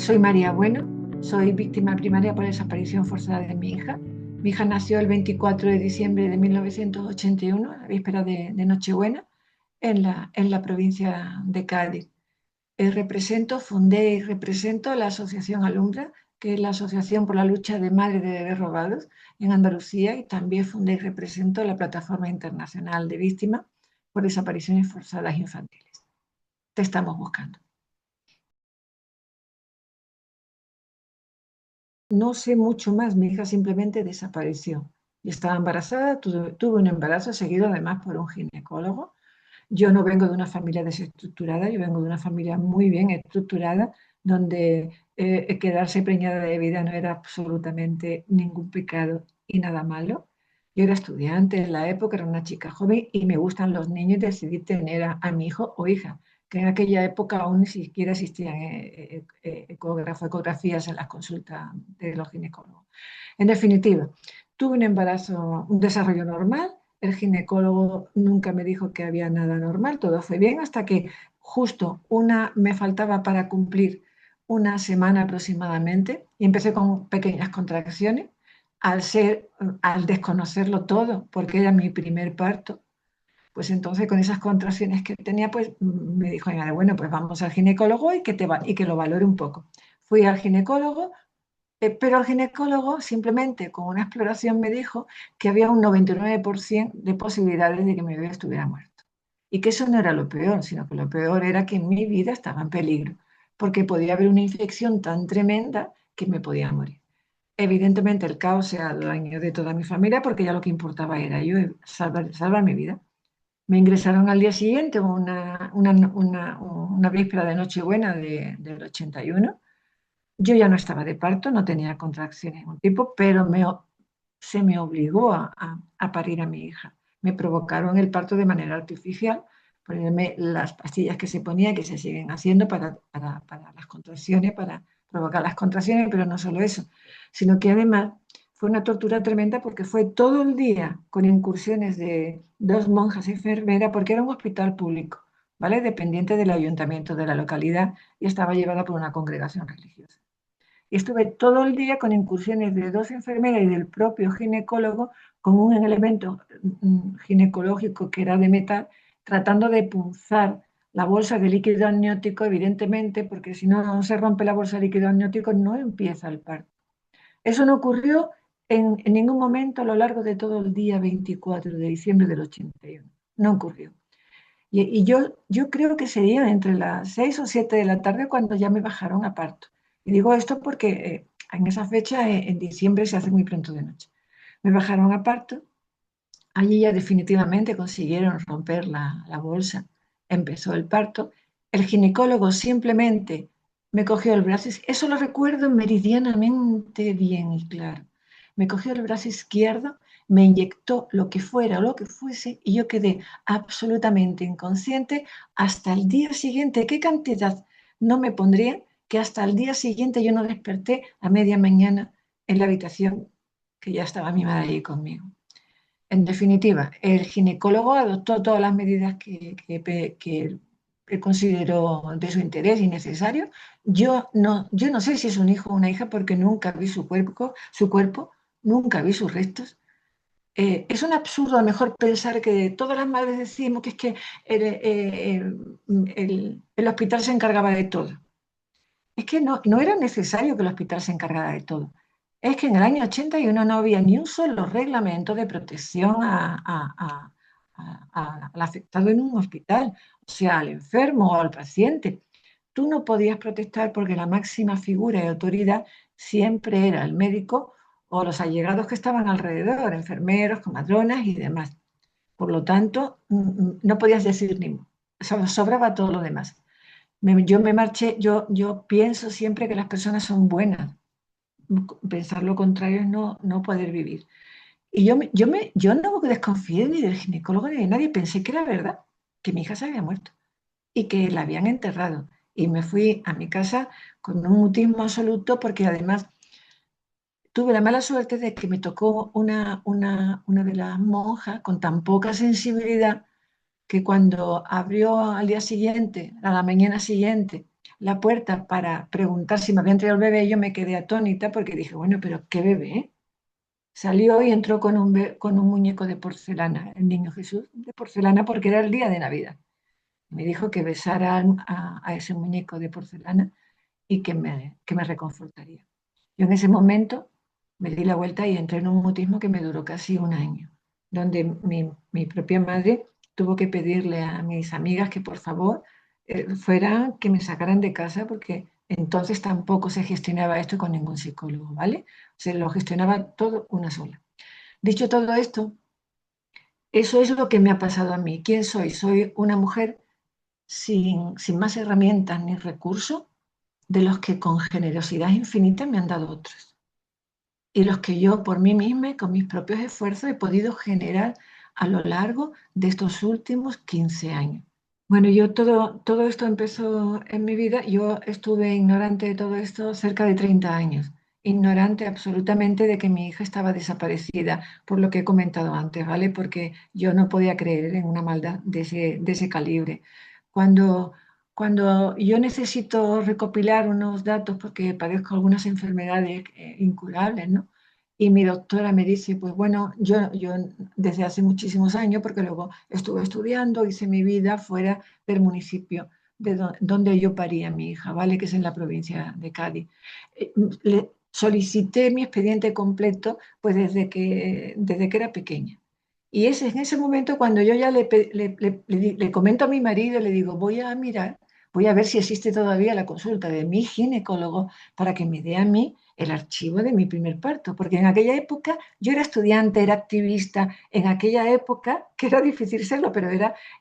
Soy María Bueno, soy víctima primaria por desaparición forzada de mi hija. Mi hija nació el 24 de diciembre de 1981, a la víspera de Nochebuena, en la provincia de Cádiz. Fundé y represento la Asociación Alumbra, que es la Asociación por la Lucha de Madres de Bebés Robados en Andalucía, y también fundé y represento la Plataforma Internacional de Víctimas por Desapariciones Forzadas Infantiles. Te estamos buscando. No sé mucho más, mi hija simplemente desapareció. Y estaba embarazada, tuve un embarazo seguido además por un ginecólogo. Yo no vengo de una familia desestructurada, yo vengo de una familia muy bien estructurada, donde quedarse preñada de vida no era absolutamente ningún pecado y nada malo. Yo era estudiante en la época, era una chica joven y me gustan los niños y decidí tener a mi hijo o hija, que en aquella época aún ni siquiera existían ecografías en las consultas de los ginecólogos. En definitiva, tuve un embarazo, un desarrollo normal. El ginecólogo nunca me dijo que había nada normal, todo fue bien hasta que justo me faltaba para cumplir una semana aproximadamente y empecé con pequeñas contracciones. Al desconocerlo todo, porque era mi primer parto, pues entonces con esas contracciones que tenía, pues me dijo, bueno, pues vamos al ginecólogo y que lo valore un poco. Fui al ginecólogo, pero el ginecólogo simplemente con una exploración me dijo que había un 99% de posibilidades de que mi bebé estuviera muerto. Y que eso no era lo peor, sino que lo peor era que mi vida estaba en peligro, porque podía haber una infección tan tremenda que me podía morir. Evidentemente el caos se adueñó de toda mi familia porque ya lo que importaba era yo salvar mi vida. Me ingresaron al día siguiente, una víspera de Nochebuena del 81. Yo ya no estaba de parto, no tenía contracciones de ningún tipo, pero se me obligó a parir a mi hija. Me provocaron el parto de manera artificial, poniéndome las pastillas que se ponía, que se siguen haciendo para las contracciones, para provocar las contracciones, pero no solo eso, sino que además fue una tortura tremenda porque fue todo el día con incursiones de dos monjas enfermeras, porque era un hospital público, ¿vale? Dependiente del ayuntamiento de la localidad y estaba llevada por una congregación religiosa. Y estuve todo el día con incursiones de dos enfermeras y del propio ginecólogo con un elemento ginecológico que era de metal, tratando de punzar la bolsa de líquido amniótico, evidentemente, porque si no se rompe la bolsa de líquido amniótico no empieza el parto. Eso no ocurrió en ningún momento a lo largo de todo el día 24 de diciembre del 81. No ocurrió. Y yo creo que sería entre las 6 o 7 de la tarde cuando ya me bajaron a parto. Y digo esto porque en esa fecha, en diciembre, se hace muy pronto de noche. Me bajaron a parto. Allí ya definitivamente consiguieron romper la bolsa. Empezó el parto. El ginecólogo simplemente me cogió el brazo. Eso lo recuerdo meridianamente bien y claro. Me cogió el brazo izquierdo, me inyectó lo que fuera o lo que fuese y yo quedé absolutamente inconsciente hasta el día siguiente. ¿Qué cantidad no me pondrían que hasta el día siguiente yo no desperté a media mañana en la habitación que ya estaba mi madre allí conmigo? En definitiva, el ginecólogo adoptó todas las medidas que él consideró de su interés y necesario. Yo no sé si es un hijo o una hija porque nunca vi su cuerpo, nunca vi sus restos. Es un absurdo a lo mejor pensar que todas las madres decimos que es que el hospital se encargaba de todo. Es que no era necesario que el hospital se encargara de todo. Es que en el año 81 no había ni un solo reglamento de protección al afectado en un hospital, o sea, al enfermo o al paciente. Tú no podías protestar porque la máxima figura de autoridad siempre era el médico o los allegados que estaban alrededor, enfermeros, comadronas y demás. Por lo tanto, no podías decir ni sobraba todo lo demás. Yo me marché, yo pienso siempre que las personas son buenas. Pensar lo contrario es no poder vivir. Y yo no desconfié ni del ginecólogo ni de nadie, pensé que era verdad, que mi hija se había muerto y que la habían enterrado. Y me fui a mi casa con un mutismo absoluto porque además tuve la mala suerte de que me tocó una de las monjas con tan poca sensibilidad que cuando abrió al día siguiente, a la mañana siguiente, la puerta para preguntar si me habían traído el bebé, yo me quedé atónita porque dije, bueno, pero ¿qué bebé? Salió y entró con un muñeco de porcelana, el niño Jesús de porcelana, porque era el día de Navidad. Me dijo que besara a ese muñeco de porcelana y que me reconfortaría. Yo en ese momento me di la vuelta y entré en un mutismo que me duró casi un año, donde mi propia madre tuvo que pedirle a mis amigas que por favor fueran, que me sacaran de casa, porque entonces tampoco se gestionaba esto con ningún psicólogo, ¿vale? Se lo gestionaba todo una sola. Dicho todo esto, eso es lo que me ha pasado a mí. ¿Quién soy? Soy una mujer sin más herramientas ni recursos de los que con generosidad infinita me han dado otros, y los que yo por mí misma, con mis propios esfuerzos, he podido generar a lo largo de estos últimos 15 años. Bueno, todo esto empezó en mi vida. Yo estuve ignorante de todo esto cerca de 30 años, ignorante absolutamente de que mi hija estaba desaparecida, por lo que he comentado antes, ¿vale? Porque yo no podía creer en una maldad de ese calibre. Cuando, cuando yo necesito recopilar unos datos porque padezco algunas enfermedades incurables, ¿no? Y mi doctora me dice, pues bueno, yo desde hace muchísimos años, porque luego estuve estudiando, hice mi vida fuera del municipio donde yo parí a mi hija, ¿vale? Que es en la provincia de Cádiz. Le solicité mi expediente completo pues desde que era pequeña. Y es en ese momento cuando yo ya le comento a mi marido, le digo, voy a ver si existe todavía la consulta de mi ginecólogo para que me dé a mí el archivo de mi primer parto, porque en aquella época yo era estudiante, era activista, en aquella época, que era difícil serlo, pero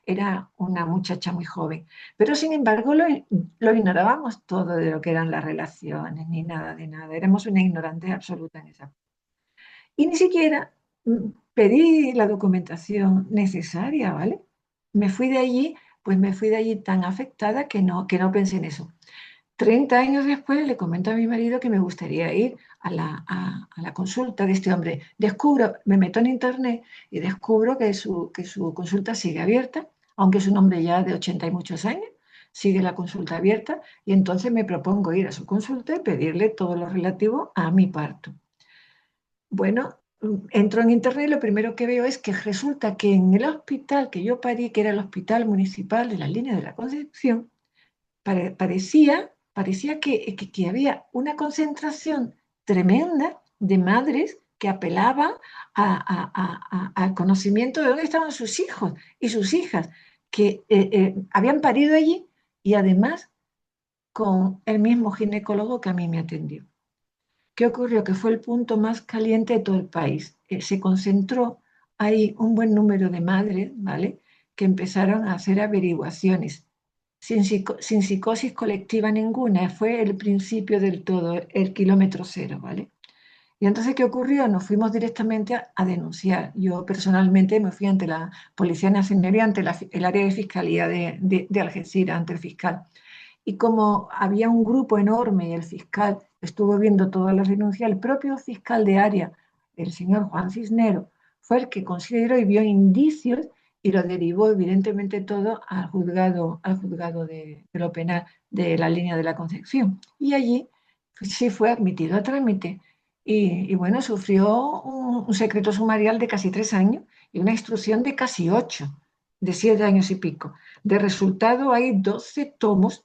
era una muchacha muy joven. Pero sin embargo lo ignorábamos todo de lo que eran las relaciones, ni nada de nada. Éramos una ignorante absoluta en esa. Y ni siquiera pedí la documentación necesaria, ¿vale? Me fui de allí, pues me fui de allí tan afectada que no pensé en eso. 30 años después le comento a mi marido que me gustaría ir a la consulta de este hombre. Me meto en internet y descubro que su consulta sigue abierta, aunque es un hombre ya de 80 y muchos años, sigue la consulta abierta, y entonces me propongo ir a su consulta y pedirle todo lo relativo a mi parto. Bueno, entro en internet y lo primero que veo es que resulta que en el hospital que yo parí, que era el Hospital Municipal de la Línea de la Concepción, parecía que había una concentración tremenda de madres que apelaban al conocimiento de dónde estaban sus hijos y sus hijas, que habían parido allí, y además con el mismo ginecólogo que a mí me atendió. ¿Qué ocurrió? Que fue el punto más caliente de todo el país. Se concentró ahí un buen número de madres, ¿vale? Que empezaron a hacer averiguaciones sin psicosis colectiva ninguna. Fue el principio del todo, el kilómetro cero, ¿vale? Y entonces, ¿qué ocurrió? Nos fuimos directamente a denunciar. Yo personalmente me fui ante la Policía Nacional y ante el área de Fiscalía de Algeciras, ante el fiscal. Y como había un grupo enorme y el fiscal estuvo viendo todas las denuncias, el propio fiscal de área, el señor Juan Cisnero, fue el que consideró y vio indicios y lo derivó evidentemente todo al juzgado de lo penal de la Línea de la Concepción. Y allí pues, sí fue admitido a trámite. Y bueno, sufrió un secreto sumarial de casi 3 años y una instrucción de casi 8, de 7 años y pico. De resultado hay 12 tomos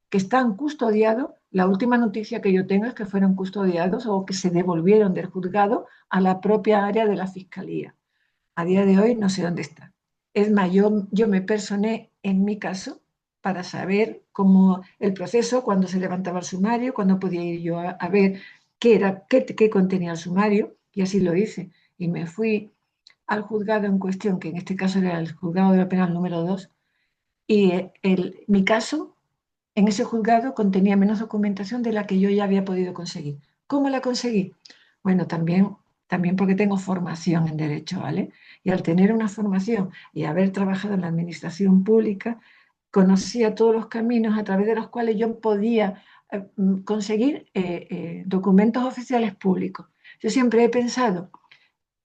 que están custodiados. La última noticia que yo tengo es que fueron custodiados o que se devolvieron del juzgado a la propia área de la fiscalía. A día de hoy no sé dónde está. Es más, yo me personé en mi caso para saber cómo el proceso, cuándo se levantaba el sumario, cuándo podía ir yo a ver qué contenía el sumario, y así lo hice. Y me fui al juzgado en cuestión, que en este caso era el juzgado de lo penal número 2, y mi caso en ese juzgado contenía menos documentación de la que yo ya había podido conseguir. ¿Cómo la conseguí? Bueno, también porque tengo formación en Derecho, ¿vale? Y al tener una formación y haber trabajado en la administración pública, conocía todos los caminos a través de los cuales yo podía conseguir documentos oficiales públicos. Yo siempre he pensado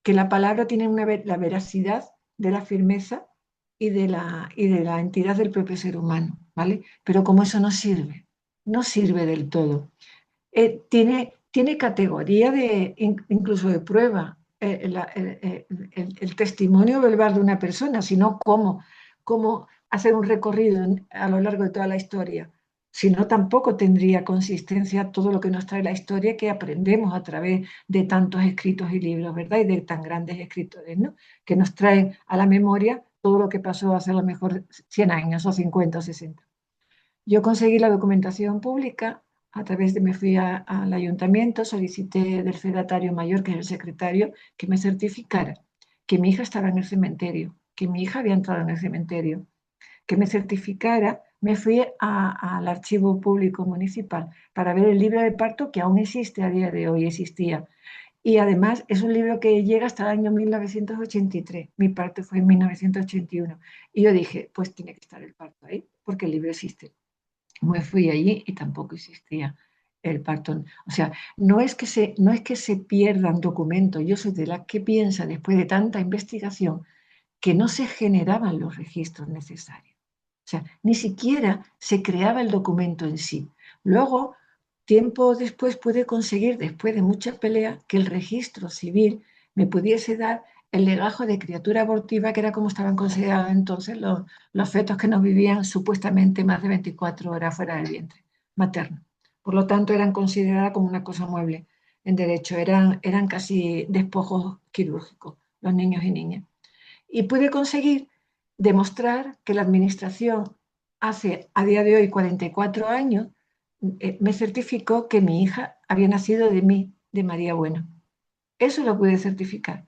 que la palabra tiene la veracidad de la firmeza y de la entidad del propio ser humano, ¿vale? Pero como eso no sirve del todo. Tiene categoría incluso de prueba, el testimonio verbal de una persona, sino cómo hacer un recorrido a lo largo de toda la historia. Si no, tampoco tendría consistencia todo lo que nos trae la historia que aprendemos a través de tantos escritos y libros, ¿verdad? Y de tan grandes escritores, ¿no? Que nos traen a la memoria todo lo que pasó hace a lo mejor 100 años o 50 o 60. Yo conseguí la documentación pública a través de, me fui al ayuntamiento, solicité del fedatario mayor, que es el secretario, que me certificara que mi hija estaba en el cementerio, que mi hija había entrado en el cementerio, que me certificara. Me fui al archivo público municipal para ver el libro de parto que aún existe a día de hoy, existía. Y además es un libro que llega hasta el año 1983. Mi parto fue en 1981. Y yo dije, pues tiene que estar el parto ahí, porque el libro existe. Me fui allí y tampoco existía el parto. O sea, no es que se pierdan documentos. Yo soy de las que piensa, después de tanta investigación, que no se generaban los registros necesarios. O sea, ni siquiera se creaba el documento en sí. Luego, tiempo después, pude conseguir, después de mucha pelea, que el registro civil me pudiese dar el legajo de criatura abortiva, que era como estaban considerados entonces los fetos que no vivían supuestamente más de 24 horas fuera del vientre materno. Por lo tanto, eran consideradas como una cosa mueble en derecho, eran casi despojos quirúrgicos, los niños y niñas. Y pude conseguir demostrar que la Administración hace a día de hoy 44 años me certificó que mi hija había nacido de mí, de María Bueno. Eso lo pude certificar.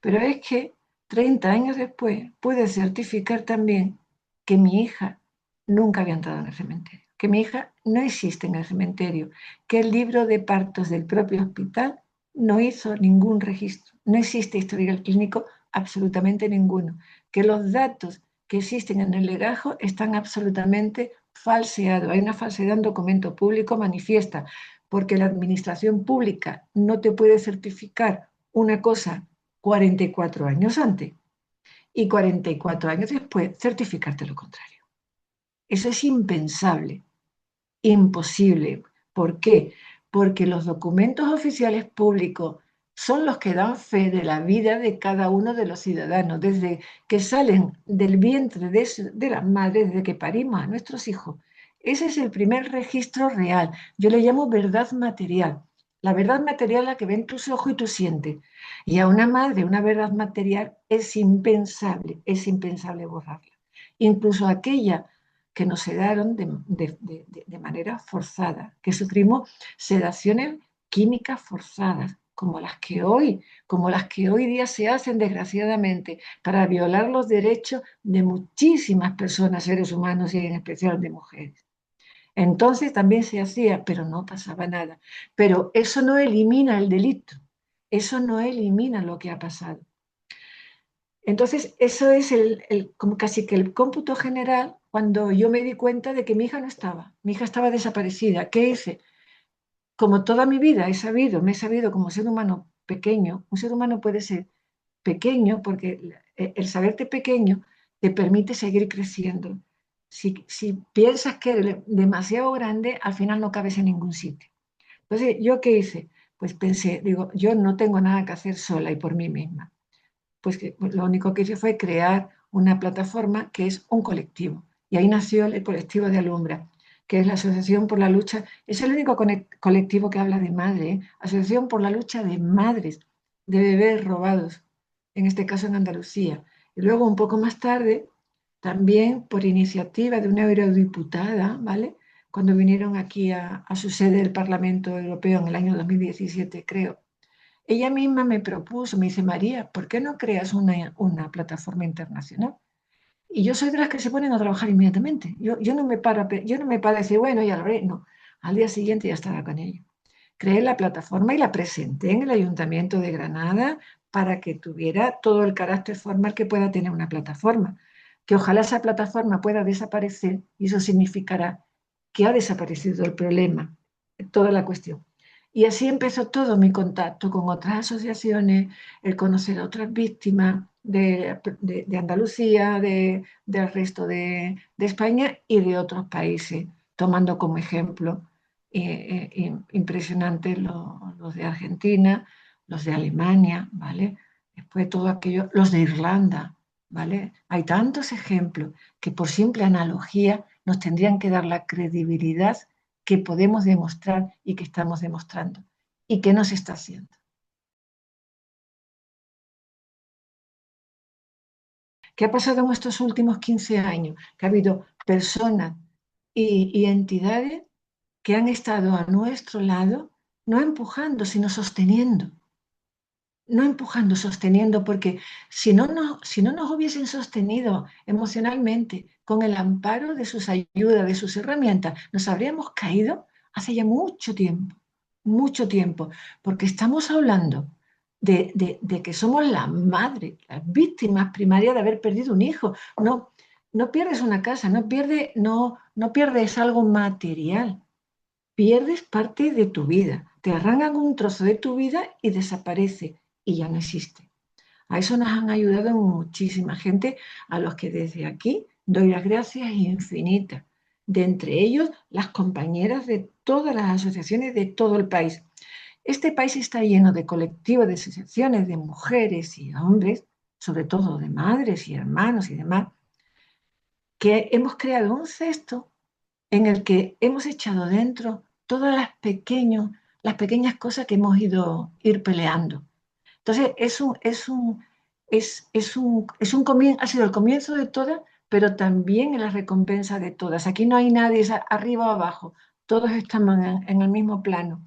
Pero es que 30 años después pude certificar también que mi hija nunca había entrado en el cementerio, que mi hija no existe en el cementerio, que el libro de partos del propio hospital no hizo ningún registro, no existe historial clínico absolutamente ninguno, que los datos que existen en el legajo están absolutamente falseados. Hay una falsedad en documento público manifiesta, porque la administración pública no te puede certificar una cosa 44 años antes y 44 años después certificarte lo contrario. Eso es impensable, imposible. ¿Por qué? Porque los documentos oficiales públicos son los que dan fe de la vida de cada uno de los ciudadanos, desde que salen del vientre de las madres, desde que parimos a nuestros hijos. Ese es el primer registro real. Yo le llamo verdad material. La verdad material la que ven tus ojos y tú sientes. Y a una madre, una verdad material es impensable borrarla. Incluso aquella que nos sedaron de manera forzada, que sufrimos sedaciones químicas forzadas, como las que hoy día se hacen desgraciadamente para violar los derechos de muchísimas personas, seres humanos y en especial de mujeres. Entonces también se hacía, pero no pasaba nada. Pero eso no elimina el delito, eso no elimina lo que ha pasado. Entonces, eso es como casi que el cómputo general cuando yo me di cuenta de que mi hija no estaba, mi hija estaba desaparecida. ¿Qué hice? Como toda mi vida he sabido, me he sabido como ser humano pequeño, un ser humano puede ser pequeño porque el saberte pequeño te permite seguir creciendo. Si piensas que eres demasiado grande, al final no cabes en ningún sitio. Entonces, ¿yo qué hice? Pues pensé, digo, yo no tengo nada que hacer sola y por mí misma. Pues lo único que hice fue crear una plataforma que es un colectivo. Y ahí nació el colectivo de Alumbra, que es la Asociación por la Lucha, es el único colectivo que habla de madre, ¿eh? Asociación por la Lucha de Madres, de bebés robados, en este caso en Andalucía. Y luego, un poco más tarde, también por iniciativa de una eurodiputada, ¿vale? Cuando vinieron aquí a su sede del Parlamento Europeo en el año 2017, creo, ella misma me propuso, me dice, María, ¿por qué no creas una plataforma internacional? Y yo soy de las que se ponen a trabajar inmediatamente. Yo no me paro, yo no me paro a decir, bueno, ya lo haré. No, al día siguiente ya estaba con ello. Creé la plataforma y la presenté en el Ayuntamiento de Granada para que tuviera todo el carácter formal que pueda tener una plataforma. Que ojalá esa plataforma pueda desaparecer y eso significará que ha desaparecido el problema, toda la cuestión. Y así empezó todo mi contacto con otras asociaciones, el conocer a otras víctimas de Andalucía, del resto de España y de otros países, tomando como ejemplo impresionantes los de Argentina, los de Alemania, ¿vale? Después todo aquello, los de Irlanda, ¿vale? Hay tantos ejemplos que por simple analogía nos tendrían que dar la credibilidad que podemos demostrar y que estamos demostrando y que no se está haciendo. ¿Qué ha pasado en estos últimos 15 años? Que ha habido personas y entidades que han estado a nuestro lado, no empujando, sino sosteniendo. No empujando, sosteniendo, porque si no nos hubiesen sostenido emocionalmente con el amparo de sus ayudas, de sus herramientas, nos habríamos caído hace ya mucho tiempo, porque estamos hablando de que somos la madre, las víctimas primarias de haber perdido un hijo. No, no pierdes una casa, no pierdes algo material, pierdes parte de tu vida, te arrancan un trozo de tu vida y desaparece y ya no existe. A eso nos han ayudado muchísima gente, a los que desde aquí doy las gracias infinitas. De entre ellos, las compañeras de todas las asociaciones de todo el país. Este país está lleno de colectivos, de asociaciones de mujeres y hombres, sobre todo de madres y hermanos y demás, que hemos creado un cesto en el que hemos echado dentro todas las pequeñas cosas que hemos ir peleando. Entonces, ha sido el comienzo de todas, pero también la recompensa de todas. Aquí no hay nadie arriba o abajo, todos estamos en el mismo plano.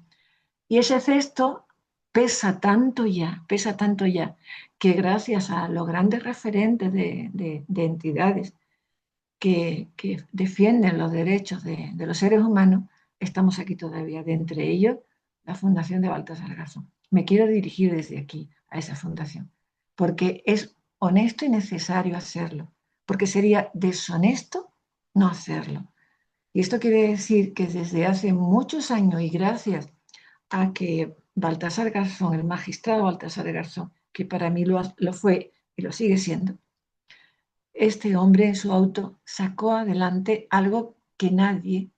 Y ese cesto pesa tanto ya, que gracias a los grandes referentes de entidades que defienden los derechos de los seres humanos, estamos aquí todavía. De entre ellos, la Fundación de Baltasar Garzón. Me quiero dirigir desde aquí a esa fundación, porque es honesto y necesario hacerlo, porque sería deshonesto no hacerlo. Y esto quiere decir que desde hace muchos años, y gracias a que Baltasar Garzón, el magistrado Baltasar Garzón, que para mí lo fue y lo sigue siendo, este hombre en su auto sacó adelante algo que nadie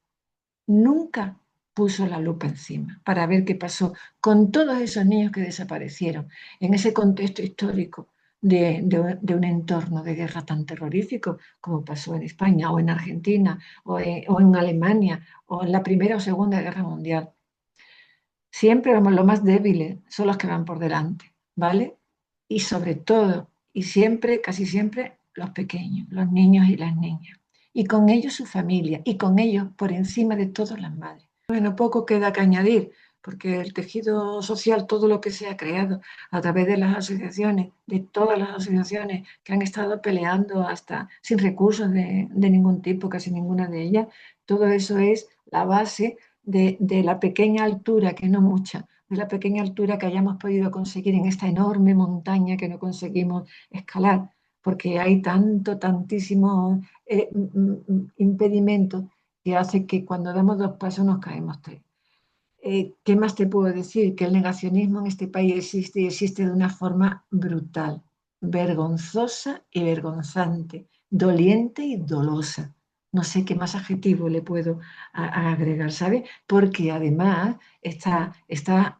nunca puso la lupa encima para ver qué pasó con todos esos niños que desaparecieron en ese contexto histórico de un entorno de guerra tan terrorífico como pasó en España o en Argentina o en Alemania o en la Primera o Segunda Guerra Mundial. Siempre vamos, los más débiles son los que van por delante, ¿vale? Y sobre todo, y siempre, casi siempre, los pequeños, los niños y las niñas. Y con ellos su familia, y con ellos por encima de todas las madres. Bueno, poco queda que añadir, porque el tejido social, todo lo que se ha creado a través de las asociaciones, de todas las asociaciones que han estado peleando hasta sin recursos de ningún tipo, casi ninguna de ellas, todo eso es la base de la pequeña altura, que no mucha, de la pequeña altura que hayamos podido conseguir en esta enorme montaña que no conseguimos escalar, porque hay tantísimo impedimento que hace que cuando damos dos pasos nos caemos tres. ¿Qué más te puedo decir? Que el negacionismo en este país existe y existe de una forma brutal, vergonzosa y vergonzante, doliente y dolosa. No sé qué más adjetivo le puedo agregar, ¿sabe? Porque además está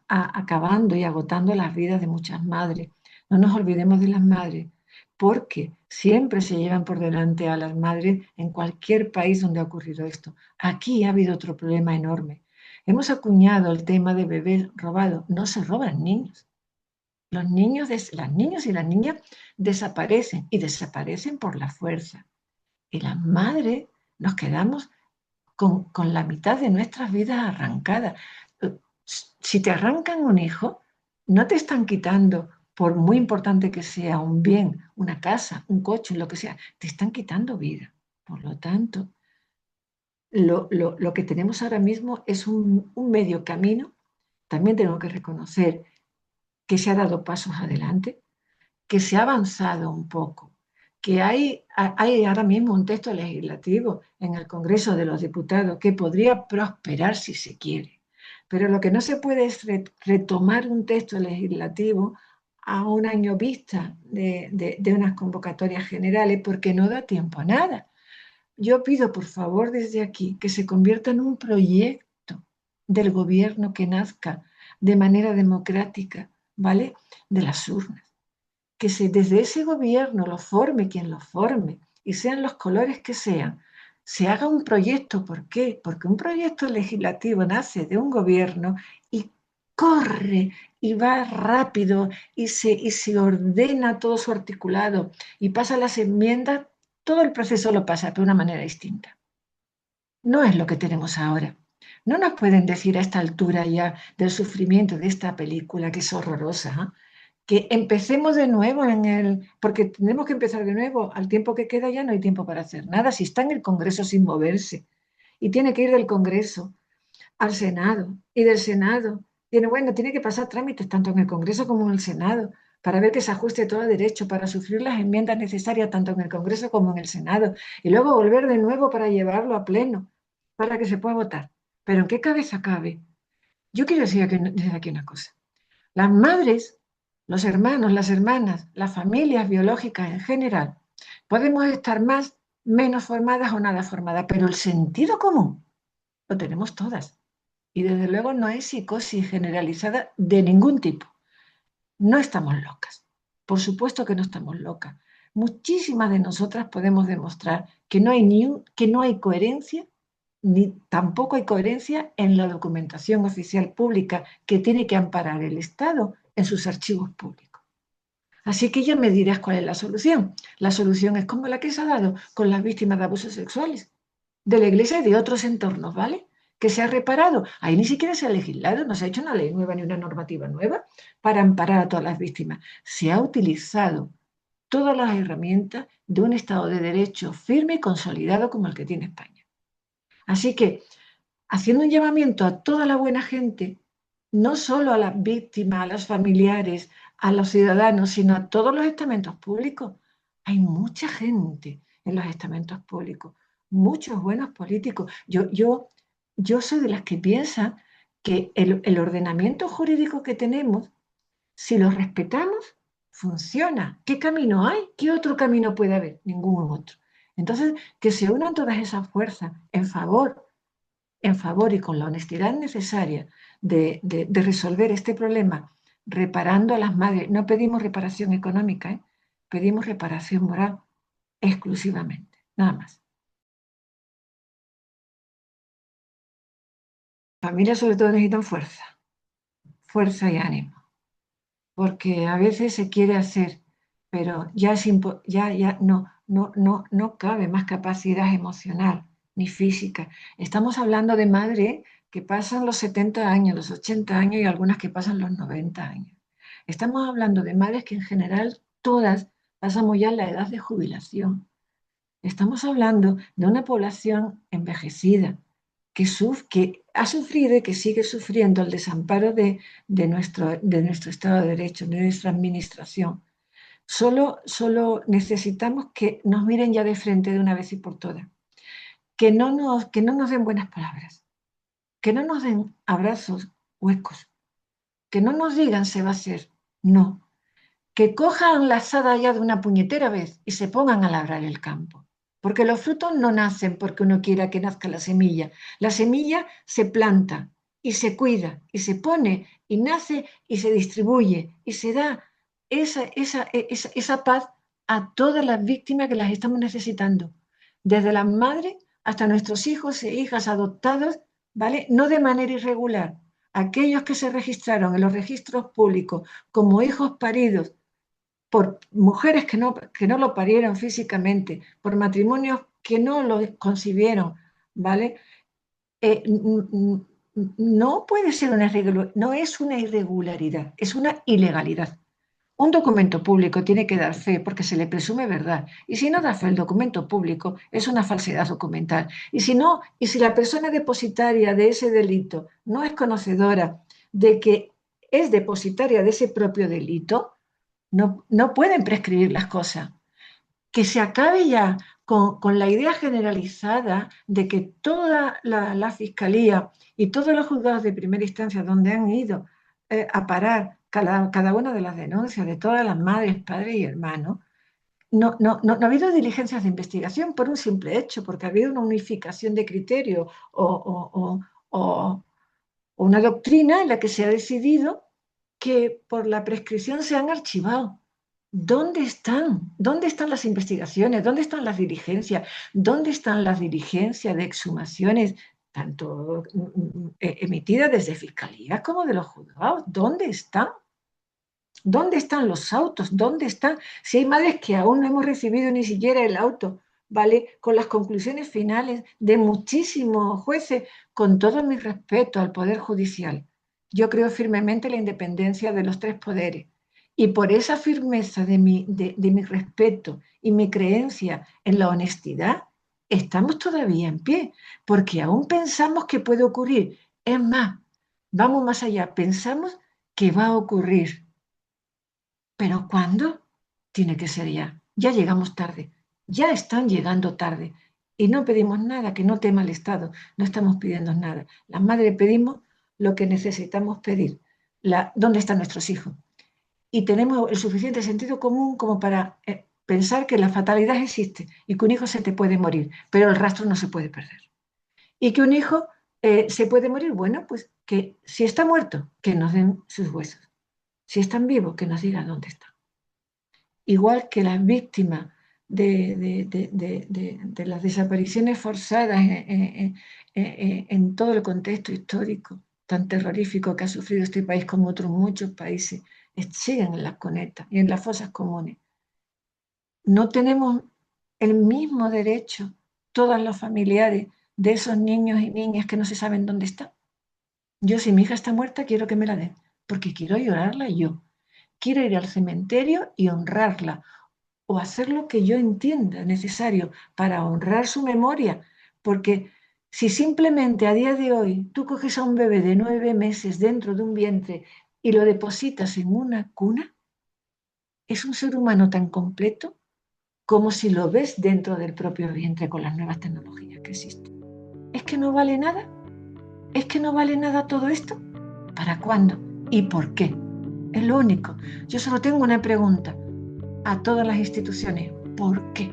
acabando y agotando las vidas de muchas madres. No nos olvidemos de las madres, porque siempre se llevan por delante a las madres en cualquier país donde ha ocurrido esto. Aquí ha habido otro problema enorme. Hemos acuñado el tema de bebés robados. No se roban niños. Las niños y las niñas desaparecen y desaparecen por la fuerza. Y las madres nos quedamos con la mitad de nuestras vidas arrancadas. Si te arrancan un hijo, no te están quitando, por muy importante que sea, un bien, una casa, un coche, lo que sea, te están quitando vida. Por lo tanto, lo que tenemos ahora mismo es un medio camino. También tengo que reconocer que se ha dado pasos adelante, que se ha avanzado un poco, que hay ahora mismo un texto legislativo en el Congreso de los Diputados que podría prosperar si se quiere, Pero lo que no se puede es retomar un texto legislativo a un año vista de unas convocatorias generales porque no da tiempo a nada. Yo pido, por favor, desde aquí, que se convierta en un proyecto del gobierno que nazca de manera democrática, ¿vale? De las urnas. Que desde ese gobierno lo forme quien lo forme y sean los colores que sean, se haga un proyecto. ¿Por qué? Porque un proyecto legislativo nace de un gobierno y corre y va rápido y se ordena todo su articulado y pasa las enmiendas, todo el proceso lo pasa de una manera distinta. No es lo que tenemos ahora. No nos pueden decir a esta altura ya del sufrimiento de esta película, que es horrorosa, ¿eh? Que empecemos de nuevo porque tenemos que empezar de nuevo. Al tiempo que queda ya no hay tiempo para hacer nada. Si está en el Congreso sin moverse y tiene que ir del Congreso al Senado y del Senado, tiene que pasar trámites tanto en el Congreso como en el Senado para ver que se ajuste todo a derecho, para sufrir las enmiendas necesarias tanto en el Congreso como en el Senado y luego volver de nuevo para llevarlo a pleno, para que se pueda votar. Pero ¿en qué cabeza cabe? Yo quiero decir desde aquí una cosa. Las madres, los hermanos, las hermanas, las familias biológicas en general, podemos estar más, menos formadas o nada formadas, pero el sentido común lo tenemos todas. Y desde luego no hay psicosis generalizada de ningún tipo. No estamos locas. Por supuesto que no estamos locas. Muchísimas de nosotras podemos demostrar que no hay coherencia, ni tampoco hay coherencia en la documentación oficial pública que tiene que amparar el Estado en sus archivos públicos. Así que ya me dirás cuál es la solución. La solución es como la que se ha dado con las víctimas de abusos sexuales, de la Iglesia y de otros entornos, ¿vale? Que se ha reparado. Ahí ni siquiera se ha legislado, no se ha hecho una ley nueva ni una normativa nueva para amparar a todas las víctimas. Se ha utilizado todas las herramientas de un Estado de Derecho firme y consolidado como el que tiene España. Así que, haciendo un llamamiento a toda la buena gente, no solo a las víctimas, a los familiares, a los ciudadanos, sino a todos los estamentos públicos. Hay mucha gente en los estamentos públicos, muchos buenos políticos. Yo soy de las que piensan que el ordenamiento jurídico que tenemos, si lo respetamos, funciona. ¿Qué camino hay? ¿Qué otro camino puede haber? Ningún otro. Entonces, que se unan todas esas fuerzas en favor y con la honestidad necesaria de resolver este problema, reparando a las madres. No pedimos reparación económica, ¿eh? Pedimos reparación moral exclusivamente, nada más. Familias sobre todo necesitan fuerza, fuerza y ánimo, porque a veces se quiere hacer, pero ya no cabe más capacidad emocional ni física. Estamos hablando de madres que pasan los 70 años, los 80 años y algunas que pasan los 90 años. Estamos hablando de madres que en general todas pasamos ya la edad de jubilación. Estamos hablando de una población envejecida que ha sufrido y que sigue sufriendo el desamparo de nuestro Estado de Derecho, de nuestra administración. Solo necesitamos que nos miren ya de frente de una vez y por todas, que no nos den buenas palabras, que no nos den abrazos huecos, que no nos digan se va a hacer, no, que cojan la azada ya de una puñetera vez y se pongan a labrar el campo. Porque los frutos no nacen porque uno quiera que nazca la semilla. La semilla se planta y se cuida y se pone y nace y se distribuye y se da esa paz a todas las víctimas que las estamos necesitando. Desde las madres hasta nuestros hijos e hijas adoptados, ¿vale? No de manera irregular. Aquellos que se registraron en los registros públicos como hijos paridos por mujeres que no lo parieron físicamente, por matrimonios que no lo concibieron, ¿vale? No puede ser no es una irregularidad, es una ilegalidad. Un documento público tiene que dar fe porque se le presume verdad. Y si no da fe el documento público, es una falsedad documental. Y si no, y si la persona depositaria de ese delito no es conocedora de que es depositaria de ese propio delito, no pueden prescribir las cosas. Que se acabe ya con la idea generalizada de que toda la fiscalía y todos los juzgados de primera instancia donde han ido a parar cada una de las denuncias de todas las madres, padres y hermanos, no ha habido diligencias de investigación por un simple hecho, porque ha habido una unificación de criterios o una doctrina en la que se ha decidido que por la prescripción se han archivado. ¿Dónde están? ¿Dónde están las investigaciones? ¿Dónde están las diligencias? ¿Dónde están las diligencias de exhumaciones, tanto emitidas desde fiscalía como de los juzgados? ¿Dónde están? ¿Dónde están los autos? ¿Dónde están? Si hay madres que aún no hemos recibido ni siquiera el auto, ¿vale? Con las conclusiones finales de muchísimos jueces, con todo mi respeto al Poder Judicial. Yo creo firmemente en la independencia de los tres poderes. Y por esa firmeza de mi respeto y mi creencia en la honestidad, estamos todavía en pie, porque aún pensamos que puede ocurrir. Es más, vamos más allá, pensamos que va a ocurrir. ¿Pero cuándo? Tiene que ser ya. Ya llegamos tarde. Ya están llegando tarde. Y no pedimos nada, que no tema el Estado. No estamos pidiendo nada. Las madres pedimos lo que necesitamos pedir. ¿Dónde están nuestros hijos? Y tenemos el suficiente sentido común como para pensar que la fatalidad existe y que un hijo se te puede morir, pero el rastro no se puede perder. Y que un hijo se puede morir, bueno, pues que si está muerto, que nos den sus huesos. Si están vivos, que nos digan dónde están. Igual que las víctimas de las desapariciones forzadas en todo el contexto histórico tan terrorífico que ha sufrido este país como otros muchos países, siguen en las cunetas y en las fosas comunes. No tenemos el mismo derecho todas los familiares de esos niños y niñas que no se saben dónde están. Yo, si mi hija está muerta, quiero que me la den, porque quiero llorarla yo. Quiero ir al cementerio y honrarla, o hacer lo que yo entienda necesario para honrar su memoria, porque si simplemente a día de hoy tú coges a un bebé de 9 meses dentro de un vientre y lo depositas en una cuna, es un ser humano tan completo como si lo ves dentro del propio vientre con las nuevas tecnologías que existen. ¿Es que no vale nada? ¿Es que no vale nada todo esto? ¿Para cuándo? ¿Y por qué? Es lo único. Yo solo tengo una pregunta a todas las instituciones. ¿Por qué?